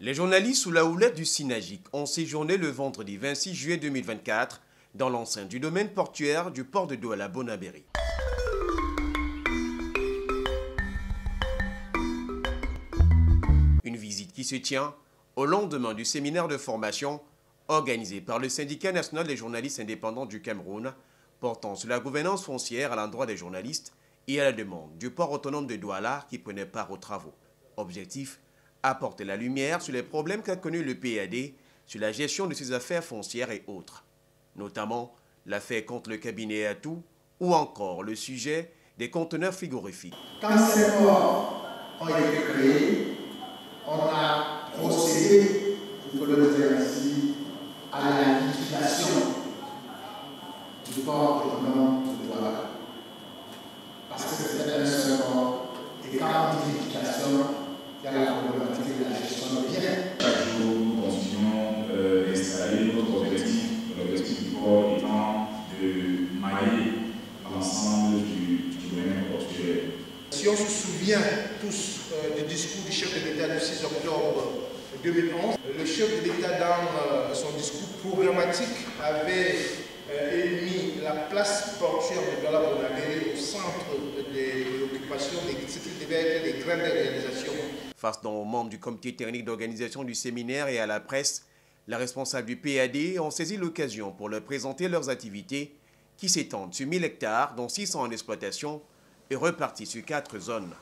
Les journalistes sous la houlette du SYNAGIC ont séjourné le vendredi 26 juillet 2024 dans l'enceinte du domaine portuaire du port de Douala Bonabéry. Une visite qui se tient au lendemain du séminaire de formation organisé par le Syndicat national des journalistes indépendants du Cameroun portant sur la gouvernance foncière à l'endroit des journalistes et à la demande du port autonome de Douala qui prenait part aux travaux. Objectif: apporter la lumière sur les problèmes qu'a connus le PAD sur la gestion de ses affaires foncières et autres, notamment l'affaire contre le cabinet Atout ou encore le sujet des conteneurs frigorifiques. Quand ces ports ont été créés, on a procédé, il faut le dire ainsi, à la liquidation du port autonome de Douala. Parce que c'était un seul port, et quand on dit liquidation, il y a la problématique de la gestion de biens. Chaque jour, nous continuons d'installer notre objectif, l'objectif du port étant de mailler l'ensemble du domaine portuaire. Si on se souvient tous du discours du chef de l'État du 6 octobre 2011, le chef de l'État dans son discours programmatique avait émis la place portuaire de Douala Bonabéry au centre des préoccupations de ce qui devait être les grandes réalisations. Face aux membres du comité technique d'organisation du séminaire et à la presse, les responsables du PAD ont saisi l'occasion pour leur présenter leurs activités qui s'étendent sur 1000 hectares, dont 600 en exploitation, et repartis sur 4 zones.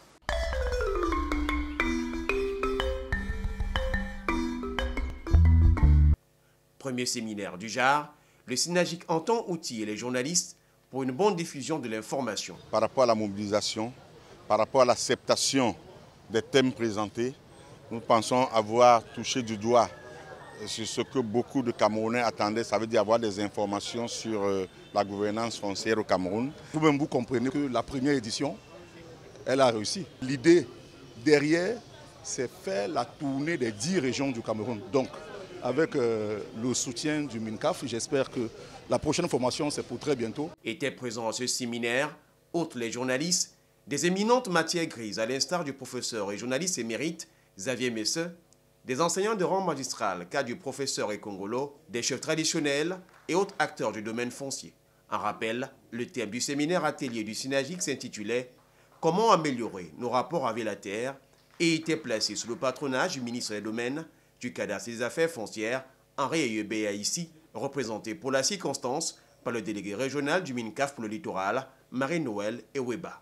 Premier séminaire du genre, le SYNAGIC entend outiller les journalistes pour une bonne diffusion de l'information. Par rapport à la mobilisation, par rapport à l'acceptation des thèmes présentés, nous pensons avoir touché du doigt sur ce que beaucoup de Camerounais attendaient, ça veut dire avoir des informations sur la gouvernance foncière au Cameroun. Vous-même, vous comprenez que la première édition, elle a réussi. L'idée derrière, c'est faire la tournée des 10 régions du Cameroun. Donc, avec le soutien du MINCAF, j'espère que la prochaine formation, c'est pour très bientôt. Étaient présents à ce séminaire, outre les journalistes, des éminentes matières grises, à l'instar du professeur et journaliste émérite Xavier Messeux, des enseignants de rang magistral, cas du professeur Ekongolo, des chefs traditionnels et autres acteurs du domaine foncier. En rappel, le thème du séminaire atelier du SYNAGIC s'intitulait « Comment améliorer nos rapports avec la terre » et était placé sous le patronage du ministre des Domaines, du Cadastre et des Affaires foncières, Henri Eyebéa ici, représenté pour la circonstance par le délégué régional du MINCAF pour le littoral, Marie-Noël Eweba.